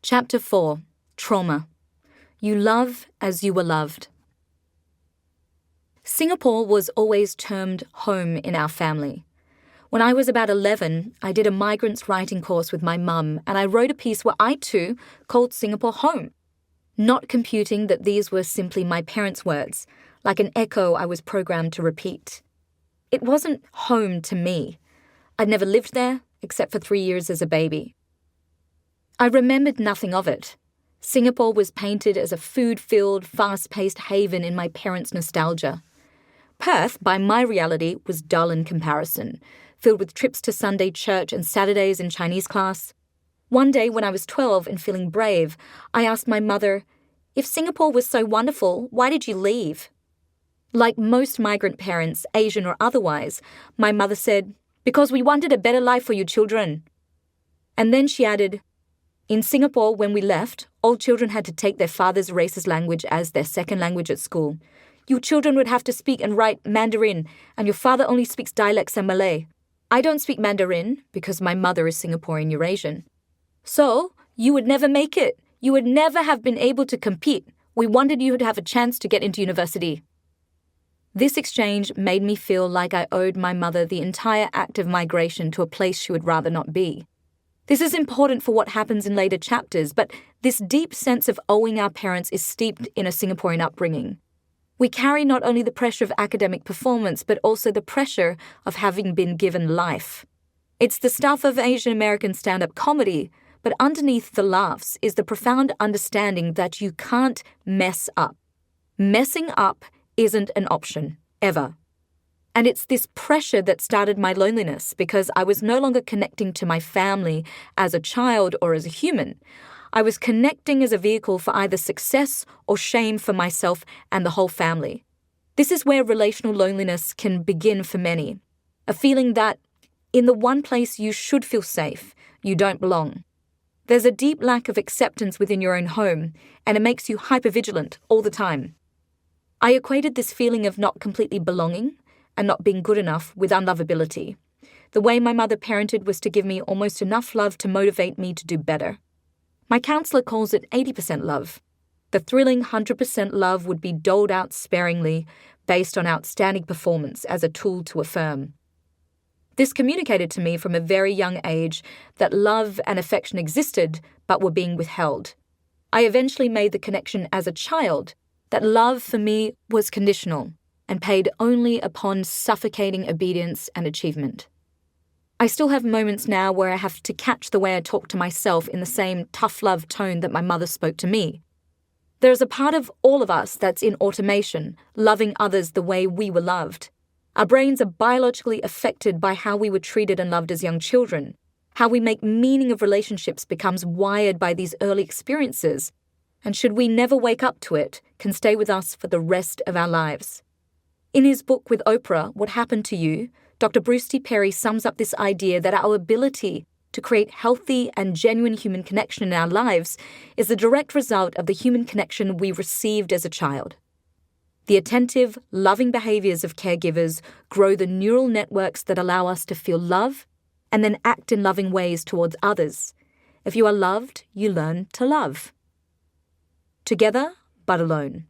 Chapter 4. Trauma. You love as you were loved. Singapore was always termed home in our family. When I was about 11, I did a migrants writing course with my mum, and I wrote a piece where I too called Singapore home, not computing that these were simply my parents' words, like an echo I was programmed to repeat. It wasn't home to me. I'd never lived there, except for 3 years as a baby. I remembered nothing of it. Singapore was painted as a food-filled, fast-paced haven in my parents' nostalgia. Perth, by my reality, was dull in comparison, filled with trips to Sunday church and Saturdays in Chinese class. One day when I was 12 and feeling brave, I asked my mother, "If Singapore was so wonderful, why did you leave?" Like most migrant parents, Asian or otherwise, my mother said, "Because we wanted a better life for you children." And then she added, "In Singapore, when we left, all children had to take their father's racist language as their second language at school. You children would have to speak and write Mandarin, and your father only speaks dialects and Malay. I don't speak Mandarin because my mother is Singaporean Eurasian. So, you would never make it. You would never have been able to compete. We wanted you to have a chance to get into university." This exchange made me feel like I owed my mother the entire act of migration to a place she would rather not be. This is important for what happens in later chapters, but this deep sense of owing our parents is steeped in a Singaporean upbringing. We carry not only the pressure of academic performance, but also the pressure of having been given life. It's the stuff of Asian American stand-up comedy, but underneath the laughs is the profound understanding that you can't mess up. Messing up isn't an option, ever. And it's this pressure that started my loneliness because I was no longer connecting to my family as a child or as a human. I was connecting as a vehicle for either success or shame for myself and the whole family. This is where relational loneliness can begin for many. A feeling that, in the one place you should feel safe, you don't belong. There's a deep lack of acceptance within your own home, and it makes you hypervigilant all the time. I equated this feeling of not completely belonging and not being good enough with unlovability. The way my mother parented was to give me almost enough love to motivate me to do better. My counsellor calls it 80% love. The thrilling 100% love would be doled out sparingly based on outstanding performance as a tool to affirm. This communicated to me from a very young age that love and affection existed but were being withheld. I eventually made the connection as a child that love for me was conditional and paid only upon suffocating obedience and achievement. I still have moments now where I have to catch the way I talk to myself in the same tough love tone that my mother spoke to me. There's a part of all of us that's in automation, loving others the way we were loved. Our brains are biologically affected by how we were treated and loved as young children. How we make meaning of relationships becomes wired by these early experiences, and should we never wake up to it, can stay with us for the rest of our lives. In his book with Oprah, What Happened to You, Dr. Bruce T. Perry sums up this idea that our ability to create healthy and genuine human connection in our lives is the direct result of the human connection we received as a child. The attentive, loving behaviours of caregivers grow the neural networks that allow us to feel love and then act in loving ways towards others. If you are loved, you learn to love. Together, but alone.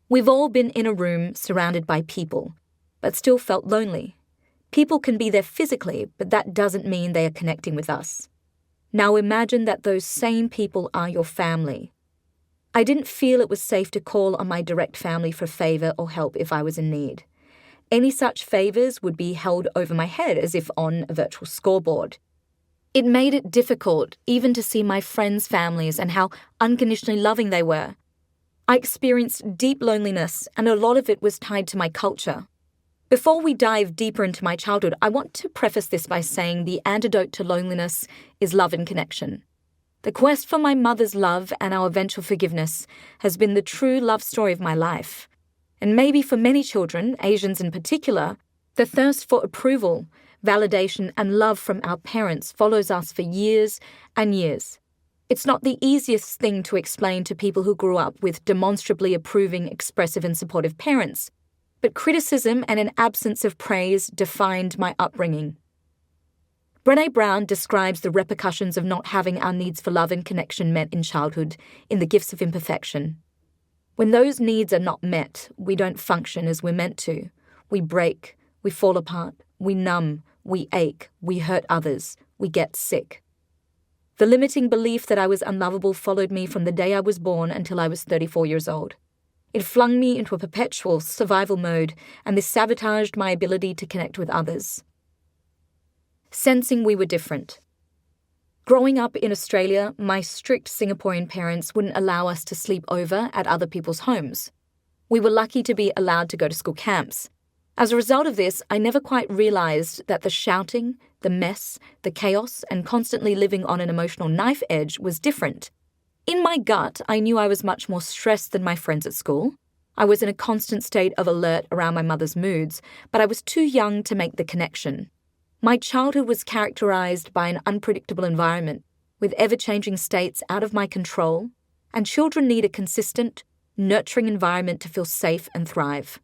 We've all been in a room surrounded by people, but still felt lonely. People can be there physically, but that doesn't mean they are connecting with us. Now imagine that those same people are your family. I didn't feel it was safe to call on my direct family for favour or help if I was in need. Any such favours would be held over my head as if on a virtual scoreboard. It made it difficult even to see my friends' families and how unconditionally loving they were. I experienced deep loneliness, and a lot of it was tied to my culture. Before we dive deeper into my childhood, I want to preface this by saying the antidote to loneliness is love and connection. The quest for my mother's love and our eventual forgiveness has been the true love story of my life. And maybe for many children, Asians in particular, the thirst for approval, validation, and love from our parents follows us for years and years. It's not the easiest thing to explain to people who grew up with demonstrably approving, expressive, and supportive parents, but criticism and an absence of praise defined my upbringing. Brené Brown describes the repercussions of not having our needs for love and connection met in childhood in The Gifts of Imperfection. When those needs are not met, we don't function as we're meant to. We break, we fall apart, we numb, we ache, we hurt others, we get sick. The limiting belief that I was unlovable followed me from the day I was born until I was 34 years old. It flung me into a perpetual survival mode, and this sabotaged my ability to connect with others. Sensing we were different. Growing up in Australia, my strict Singaporean parents wouldn't allow us to sleep over at other people's homes. We were lucky to be allowed to go to school camps. As a result of this, I never quite realised that the shouting, the mess, the chaos, and constantly living on an emotional knife edge was different. In my gut, I knew I was much more stressed than my friends at school. I was in a constant state of alert around my mother's moods, but I was too young to make the connection. My childhood was characterised by an unpredictable environment, with ever-changing states out of my control, and children need a consistent, nurturing environment to feel safe and thrive.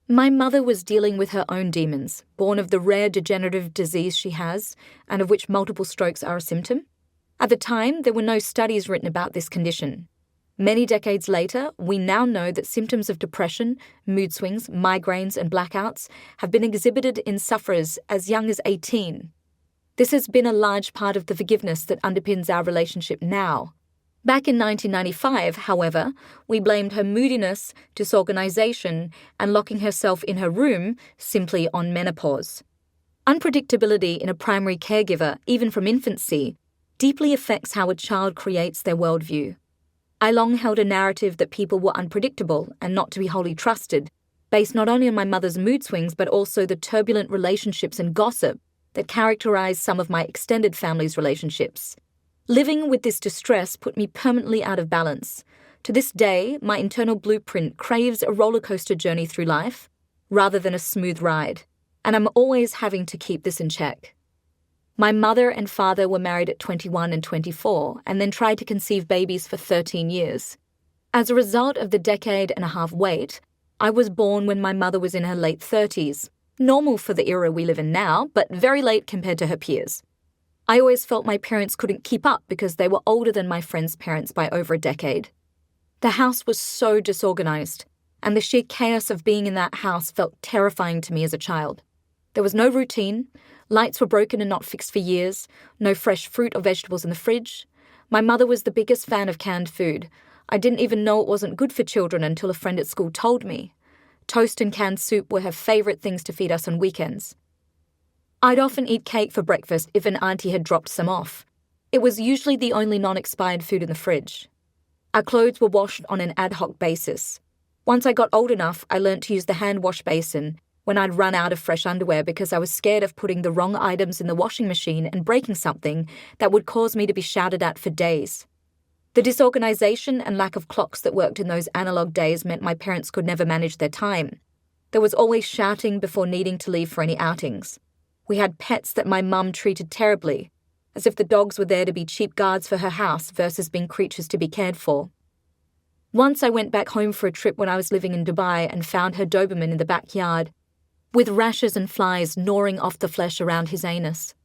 My mother was dealing with her own demons, born of the rare degenerative disease she has, and of which multiple strokes are a symptom. At the time, there were no studies written about this condition. Many decades later, we now know that symptoms of depression, mood swings, migraines, and blackouts have been exhibited in sufferers as young as 18. This has been a large part of the forgiveness that underpins our relationship now. Back in 1995, however, we blamed her moodiness, disorganization, and locking herself in her room simply on menopause. Unpredictability in a primary caregiver, even from infancy, deeply affects how a child creates their worldview. I long held a narrative that people were unpredictable and not to be wholly trusted, based not only on my mother's mood swings but also the turbulent relationships and gossip that characterized some of my extended family's relationships. Living with this distress put me permanently out of balance. To this day, my internal blueprint craves a roller coaster journey through life rather than a smooth ride, and I'm always having to keep this in check. My mother and father were married at 21 and 24 and then tried to conceive babies for 13 years. As a result of the decade-and-a-half wait, I was born when my mother was in her late 30s, normal for the era we live in now, but very late compared to her peers. I always felt my parents couldn't keep up because they were older than my friends' parents by over a decade. The house was so disorganized, and the sheer chaos of being in that house felt terrifying to me as a child. There was no routine. Lights were broken and not fixed for years, no fresh fruit or vegetables in the fridge. My mother was the biggest fan of canned food. I didn't even know it wasn't good for children until a friend at school told me. Toast and canned soup were her favourite things to feed us on weekends. I'd often eat cake for breakfast if an auntie had dropped some off. It was usually the only non-expired food in the fridge. Our clothes were washed on an ad hoc basis. Once I got old enough, I learnt to use the hand wash basin when I'd run out of fresh underwear because I was scared of putting the wrong items in the washing machine and breaking something that would cause me to be shouted at for days. The disorganization and lack of clocks that worked in those analog days meant my parents could never manage their time. There was always shouting before needing to leave for any outings. We had pets that my mum treated terribly, as if the dogs were there to be cheap guards for her house versus being creatures to be cared for. Once I went back home for a trip when I was living in Dubai and found her Doberman in the backyard, with rashes and flies gnawing off the flesh around his anus.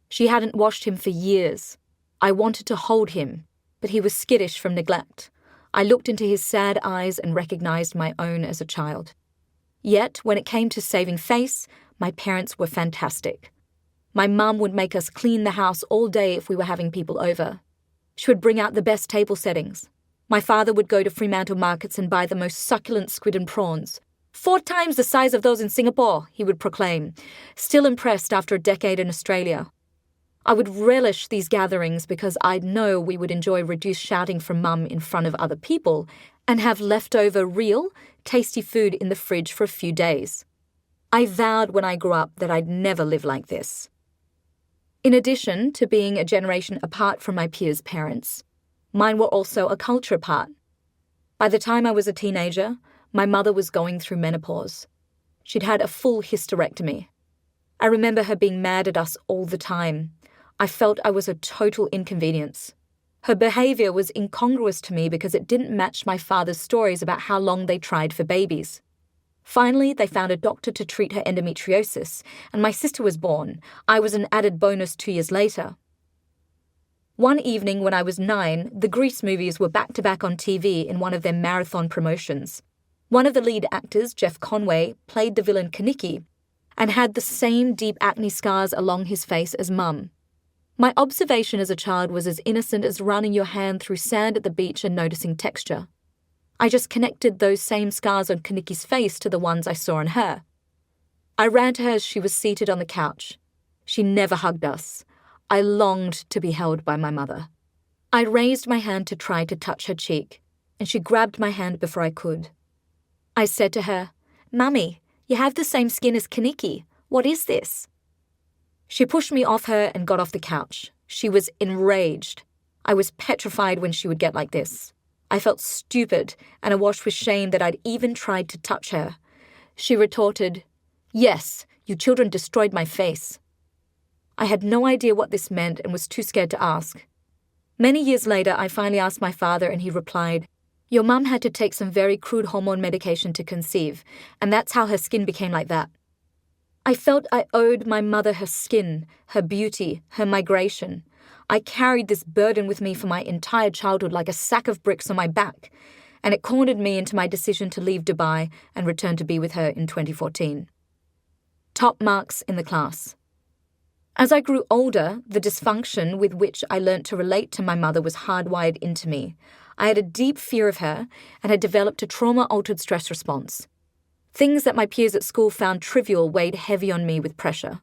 She hadn't washed him for years. I wanted to hold him, but he was skittish from neglect. I looked into his sad eyes and recognized my own as a child. Yet, when it came to saving face, my parents were fantastic. My mum would make us clean the house all day if we were having people over. She would bring out the best table settings. My father would go to Fremantle markets and buy the most succulent squid and prawns. 4 times the size of those in Singapore, he would proclaim, still impressed after a decade in Australia. I would relish these gatherings because I'd know we would enjoy reduced shouting from mum in front of other people and have leftover real, tasty food in the fridge for a few days. I vowed when I grew up that I'd never live like this. In addition to being a generation apart from my peers' parents, mine were also a culture apart. By the time I was a teenager, my mother was going through menopause. She'd had a full hysterectomy. I remember her being mad at us all the time. I felt I was a total inconvenience. Her behaviour was incongruous to me because it didn't match my father's stories about how long they tried for babies. Finally, they found a doctor to treat her endometriosis, and my sister was born. I was an added bonus 2 years later. One evening when I was 9, the Grease movies were back-to-back on TV in one of their marathon promotions. One of the lead actors, Jeff Conway, played the villain Kaniki and had the same deep acne scars along his face as Mum. My observation as a child was as innocent as running your hand through sand at the beach and noticing texture. I just connected those same scars on Kaniki's face to the ones I saw on her. I ran to her as she was seated on the couch. She never hugged us. I longed to be held by my mother. I raised my hand to try to touch her cheek, and she grabbed my hand before I could. I said to her, "Mummy, you have the same skin as Kaniki. What is this?" She pushed me off her and got off the couch. She was enraged. I was petrified when she would get like this. I felt stupid and awash with shame that I'd even tried to touch her. She retorted, "Yes, you children destroyed my face." I had no idea what this meant and was too scared to ask. Many years later, I finally asked my father and he replied, "Your mum had to take some very crude hormone medication to conceive, and that's how her skin became like that." I felt I owed my mother her skin, her beauty, her migration. I carried this burden with me for my entire childhood like a sack of bricks on my back, and it cornered me into my decision to leave Dubai and return to be with her in 2014. Top marks in the class. As I grew older, the dysfunction with which I learnt to relate to my mother was hardwired into me. I had a deep fear of her and had developed a trauma-altered stress response. Things that my peers at school found trivial weighed heavy on me with pressure.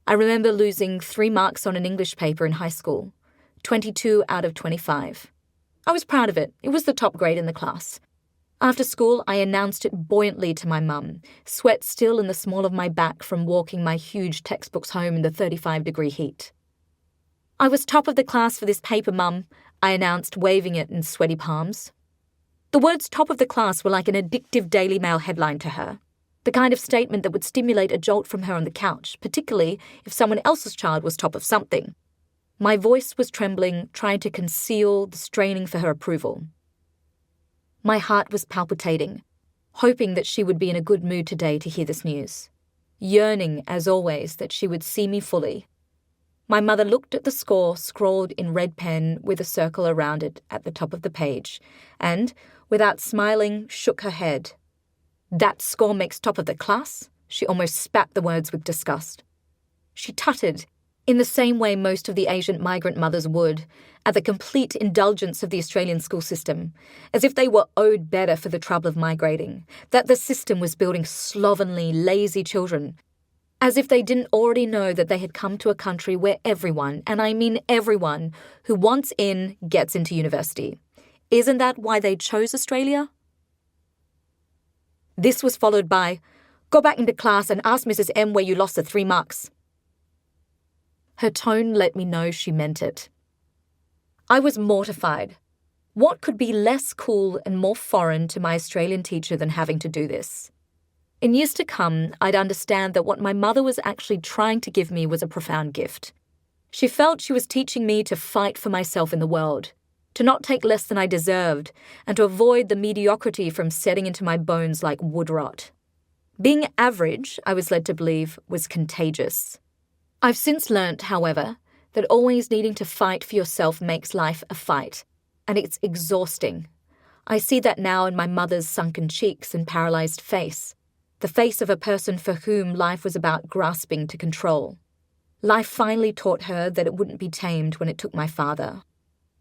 I remember losing 3 marks on an English paper in high school, 22 out of 25. I was proud of it. It was the top grade in the class. After school, I announced it buoyantly to my mum, sweat still in the small of my back from walking my huge textbooks home in the 35-degree heat. "I was top of the class for this paper, Mum," I announced, waving it in sweaty palms. The words top of the class were like an addictive Daily Mail headline to her, the kind of statement that would stimulate a jolt from her on the couch, particularly if someone else's child was top of something. My voice was trembling, trying to conceal the straining for her approval. My heart was palpitating, hoping that she would be in a good mood today to hear this news. Yearning, as always, that she would see me fully. My mother looked at the score scrawled in red pen with a circle around it at the top of the page, and, without smiling, shook her head. "That score makes top of the class?" She almost spat the words with disgust. She tutted, in the same way most of the Asian migrant mothers would, at the complete indulgence of the Australian school system, as if they were owed better for the trouble of migrating, that the system was building slovenly, lazy children, as if they didn't already know that they had come to a country where everyone, and I mean everyone, who wants in gets into university. Isn't that why they chose Australia? This was followed by, "Go back into class and ask Mrs. M where you lost the 3 marks. Her tone let me know she meant it. I was mortified. What could be less cool and more foreign to my Australian teacher than having to do this? In years to come, I'd understand that what my mother was actually trying to give me was a profound gift. She felt she was teaching me to fight for myself in the world, to not take less than I deserved, and to avoid the mediocrity from setting into my bones like wood rot. Being average, I was led to believe, was contagious. I've since learnt, however, that always needing to fight for yourself makes life a fight, and it's exhausting. I see that now in my mother's sunken cheeks and paralysed face, the face of a person for whom life was about grasping to control. Life finally taught her that it wouldn't be tamed when it took my father.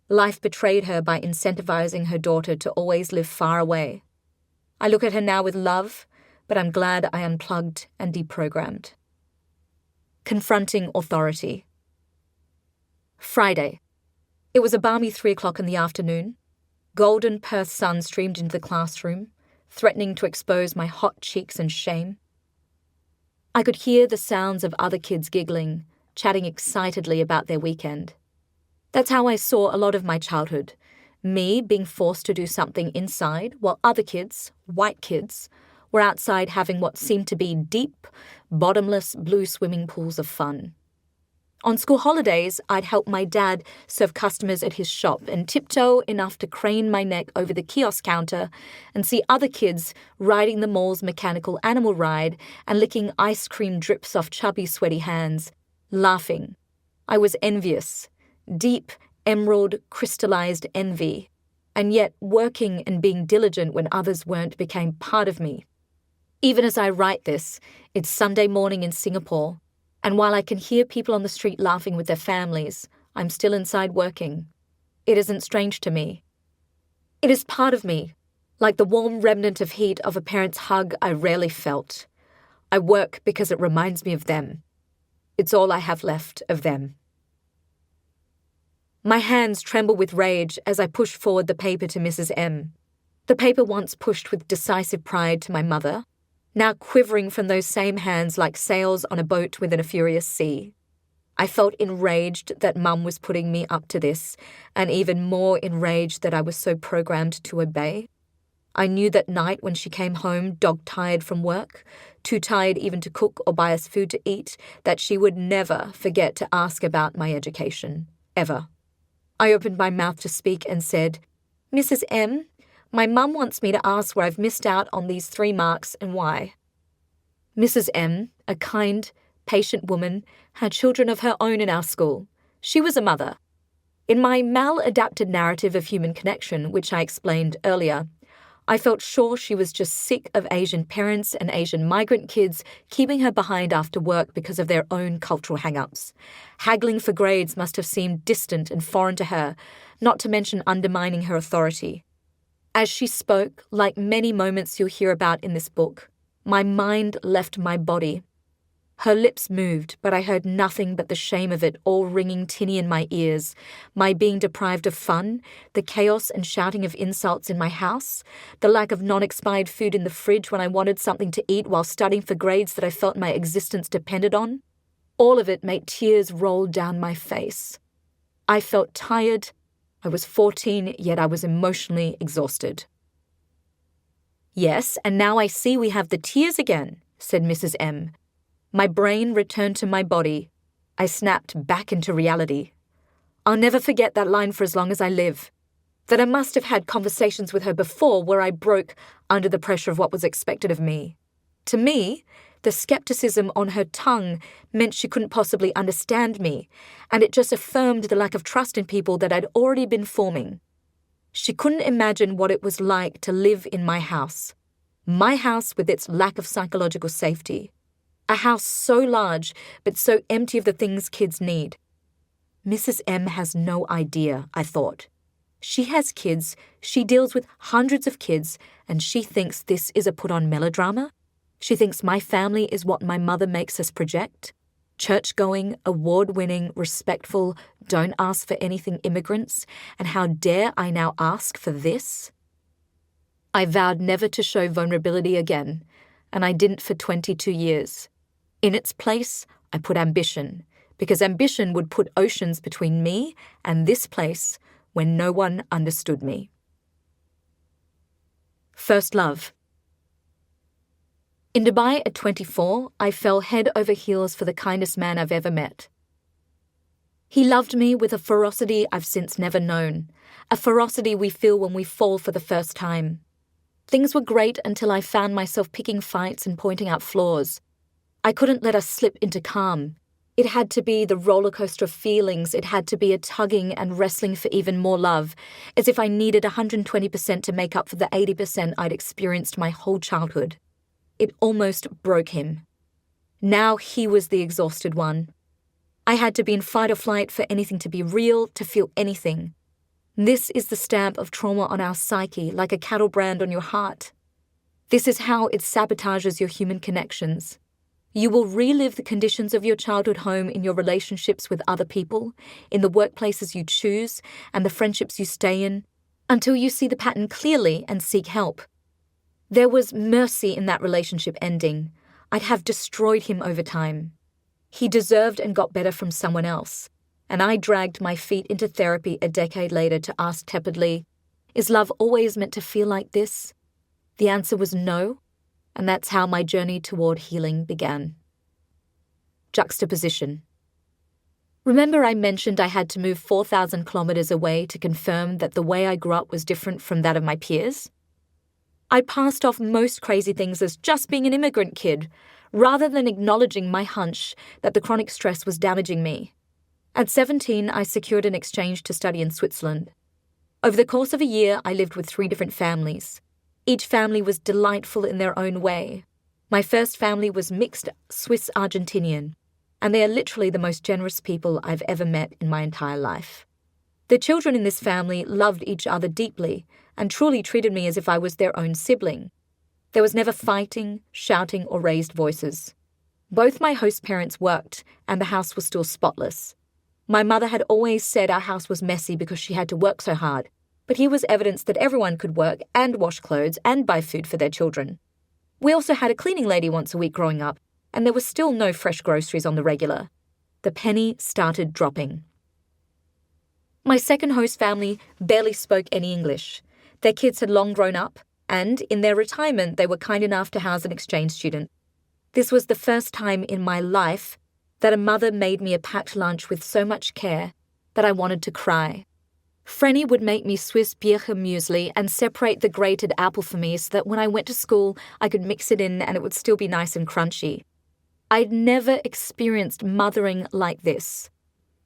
Life betrayed her by incentivising her daughter to always live far away. I look at her now with love, but I'm glad I unplugged and deprogrammed. Confronting authority. Friday. It was a balmy 3 o'clock in the afternoon. Golden Perth sun streamed into the classroom, threatening to expose my hot cheeks in shame. I could hear the sounds of other kids giggling, chatting excitedly about their weekend. That's how I saw a lot of my childhood, me being forced to do something inside while other kids, white kids, were outside having what seemed to be deep, bottomless blue swimming pools of fun. On school holidays, I'd help my dad serve customers at his shop and tiptoe enough to crane my neck over the kiosk counter and see other kids riding the mall's mechanical animal ride and licking ice cream drips off chubby, sweaty hands, laughing. I was envious, deep, emerald, crystallized envy, and yet working and being diligent when others weren't became part of me. Even as I write this, it's Sunday morning in Singapore, and while I can hear people on the street laughing with their families, I'm still inside working. It isn't strange to me. It is part of me, like the warm remnant of heat of a parent's hug I rarely felt. I work because it reminds me of them. It's all I have left of them. My hands tremble with rage as I push forward the paper to Mrs. M. The paper once pushed with decisive pride to my mother, now quivering from those same hands like sails on a boat within a furious sea. I felt enraged that Mum was putting me up to this, and even more enraged that I was so programmed to obey. I knew that night when she came home dog-tired from work, too tired even to cook or buy us food to eat, that she would never forget to ask about my education, ever. I opened my mouth to speak and said, "Mrs. M, my mum wants me to ask where I've missed out on these 3 marks and why." Mrs. M, a kind, patient woman, had children of her own in our school. She was a mother. In my maladapted narrative of human connection, which I explained earlier, I felt sure she was just sick of Asian parents and Asian migrant kids keeping her behind after work because of their own cultural hang-ups. Haggling for grades must have seemed distant and foreign to her, not to mention undermining her authority. As she spoke, like many moments you'll hear about in this book, my mind left my body. Her lips moved, but I heard nothing but the shame of it all ringing tinny in my ears, my being deprived of fun, the chaos and shouting of insults in my house, the lack of non-expired food in the fridge when I wanted something to eat while studying for grades that I felt my existence depended on. All of it made tears roll down my face. I felt tired. I was 14, yet I was emotionally exhausted. "Yes, and now I see we have the tears again," said Mrs. M. My brain returned to my body. I snapped back into reality. I'll never forget that line for as long as I live. That I must have had conversations with her before where I broke under the pressure of what was expected of me. To me, the skepticism on her tongue meant she couldn't possibly understand me, and it just affirmed the lack of trust in people that I'd already been forming. She couldn't imagine what it was like to live in my house with its lack of psychological safety. A house so large, but so empty of the things kids need. Mrs. M has no idea, I thought. She has kids, she deals with hundreds of kids, and she thinks this is a put-on melodrama? She thinks my family is what my mother makes us project? Church-going, award-winning, respectful, don't ask for anything immigrants, and how dare I now ask for this? I vowed never to show vulnerability again, and I didn't for 22 years. In its place, I put ambition, because ambition would put oceans between me and this place when no one understood me. First love. In Dubai at 24, I fell head over heels for the kindest man I've ever met. He loved me with a ferocity I've since never known, a ferocity we feel when we fall for the first time. Things were great until I found myself picking fights and pointing out flaws. I couldn't let us slip into calm. It had to be the roller coaster of feelings. It had to be a tugging and wrestling for even more love, as if I needed 120% to make up for the 80% I'd experienced my whole childhood. It almost broke him. Now he was the exhausted one. I had to be in fight or flight for anything to be real, to feel anything. This is the stamp of trauma on our psyche, like a cattle brand on your heart. This is how it sabotages your human connections. You will relive the conditions of your childhood home in your relationships with other people, in the workplaces you choose, and the friendships you stay in, until you see the pattern clearly and seek help. There was mercy in that relationship ending. I'd have destroyed him over time. He deserved and got better from someone else, and I dragged my feet into therapy a decade later to ask tepidly, is love always meant to feel like this? The answer was no. And that's how my journey toward healing began. Juxtaposition. Remember I mentioned I had to move 4,000 kilometers away to confirm that the way I grew up was different from that of my peers? I passed off most crazy things as just being an immigrant kid, rather than acknowledging my hunch that the chronic stress was damaging me. At 17, I secured an exchange to study in Switzerland. Over the course of a year, I lived with 3 different families. Each family was delightful in their own way. My first family was mixed Swiss-Argentinian, and they are literally the most generous people I've ever met in my entire life. The children in this family loved each other deeply and truly treated me as if I was their own sibling. There was never fighting, shouting, or raised voices. Both my host parents worked, and the house was still spotless. My mother had always said our house was messy because she had to work so hard, but here was evidence that everyone could work and wash clothes and buy food for their children. We also had a cleaning lady once a week growing up, and there was still no fresh groceries on the regular. The penny started dropping. My second host family barely spoke any English. Their kids had long grown up, and in their retirement they were kind enough to house an exchange student. This was the first time in my life that a mother made me a packed lunch with so much care that I wanted to cry. Frenny would make me Swiss Bircher muesli and separate the grated apple for me so that when I went to school I could mix it in and it would still be nice and crunchy. I'd never experienced mothering like this.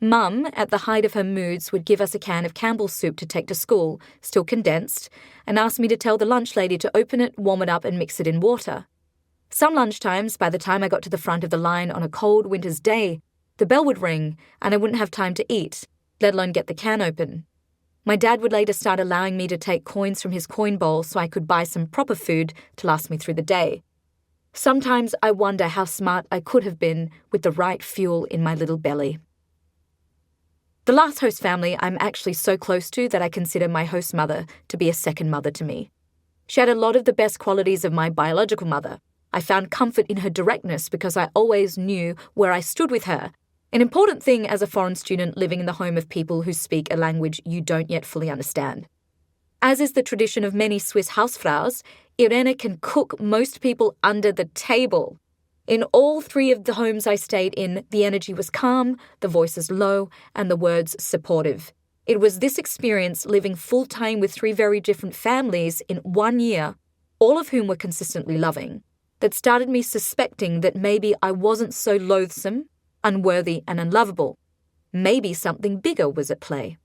Mum, at the height of her moods, would give us a can of Campbell's soup to take to school, still condensed, and ask me to tell the lunch lady to open it, warm it up, and mix it in water. Some lunchtimes, by the time I got to the front of the line on a cold winter's day, the bell would ring and I wouldn't have time to eat, let alone get the can open. My dad would later start allowing me to take coins from his coin bowl so I could buy some proper food to last me through the day. Sometimes I wonder how smart I could have been with the right fuel in my little belly. The last host family I'm actually so close to that I consider my host mother to be a second mother to me. She had a lot of the best qualities of my biological mother. I found comfort in her directness because I always knew where I stood with her, an important thing as a foreign student living in the home of people who speak a language you don't yet fully understand. As is the tradition of many Swiss Hausfraus, Irene can cook most people under the table. In all 3 of the homes I stayed in, the energy was calm, the voices low, and the words supportive. It was this experience living full-time with 3 very different families in 1 year, all of whom were consistently loving, that started me suspecting that maybe I wasn't so loathsome, unworthy, and unlovable. Maybe something bigger was at play.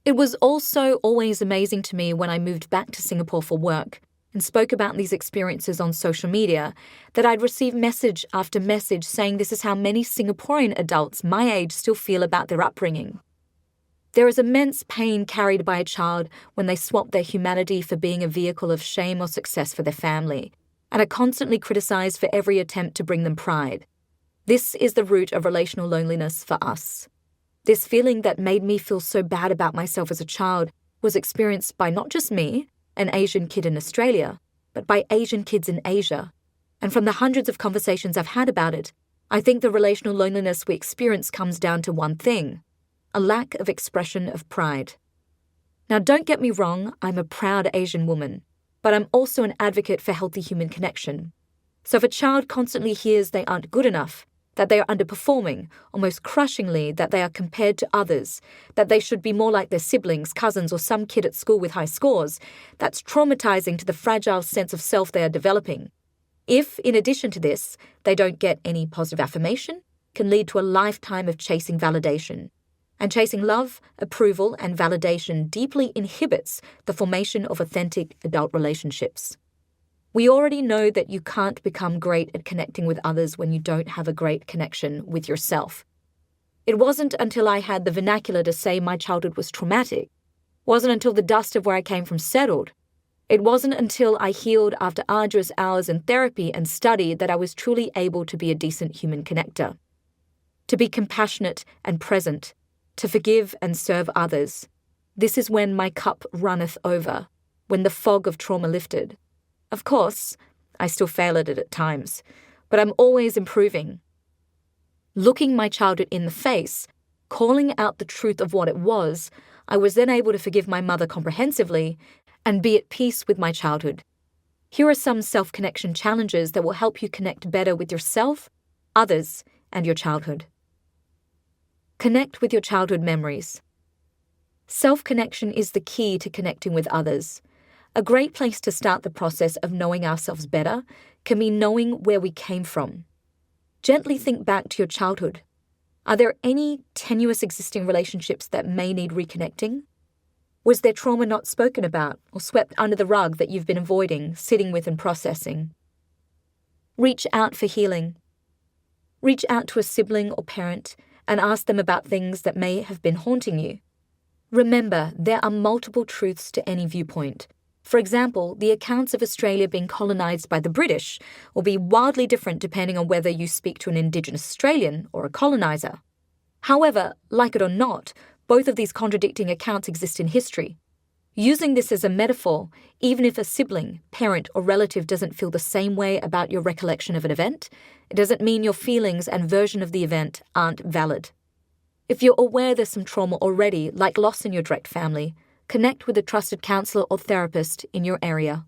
It was also always amazing to me when I moved back to Singapore for work and spoke about these experiences on social media that I'd receive message after message saying this is how many Singaporean adults my age still feel about their upbringing. There is immense pain carried by a child when they swap their humanity for being a vehicle of shame or success for their family, and are constantly criticized for every attempt to bring them pride. This is the root of relational loneliness for us. This feeling that made me feel so bad about myself as a child was experienced by not just me, an Asian kid in Australia, but by Asian kids in Asia. And from the hundreds of conversations I've had about it, I think the relational loneliness we experience comes down to one thing: a lack of expression of pride. Now, don't get me wrong, I'm a proud Asian woman, but I'm also an advocate for healthy human connection. So if a child constantly hears they aren't good enough, that they are underperforming, almost crushingly that they are compared to others, that they should be more like their siblings, cousins, or some kid at school with high scores, that's traumatizing to the fragile sense of self they are developing. If, in addition to this, they don't get any positive affirmation, can lead to a lifetime of chasing validation. And chasing love, approval, and validation deeply inhibits the formation of authentic adult relationships. We already know that you can't become great at connecting with others when you don't have a great connection with yourself. It wasn't until I had the vernacular to say my childhood was traumatic. It wasn't until the dust of where I came from settled. It wasn't until I healed after arduous hours in therapy and study that I was truly able to be a decent human connector. To be compassionate and present, to forgive and serve others. This is when my cup runneth over, when the fog of trauma lifted. Of course, I still fail at it at times, but I'm always improving. Looking my childhood in the face, calling out the truth of what it was, I was then able to forgive my mother comprehensively and be at peace with my childhood. Here are some self-connection challenges that will help you connect better with yourself, others, and your childhood. Connect with your childhood memories. Self-connection is the key to connecting with others. A great place to start the process of knowing ourselves better can be knowing where we came from. Gently think back to your childhood. Are there any tenuous existing relationships that may need reconnecting? Was there trauma not spoken about or swept under the rug that you've been avoiding, sitting with and processing? Reach out for healing. Reach out to a sibling or parent and ask them about things that may have been haunting you. Remember, there are multiple truths to any viewpoint. For example, the accounts of Australia being colonised by the British will be wildly different depending on whether you speak to an Indigenous Australian or a coloniser. However, like it or not, both of these contradicting accounts exist in history. Using this as a metaphor, even if a sibling, parent, or relative doesn't feel the same way about your recollection of an event, it doesn't mean your feelings and version of the event aren't valid. If you're aware there's some trauma already, like loss in your direct family, connect with a trusted counsellor or therapist in your area.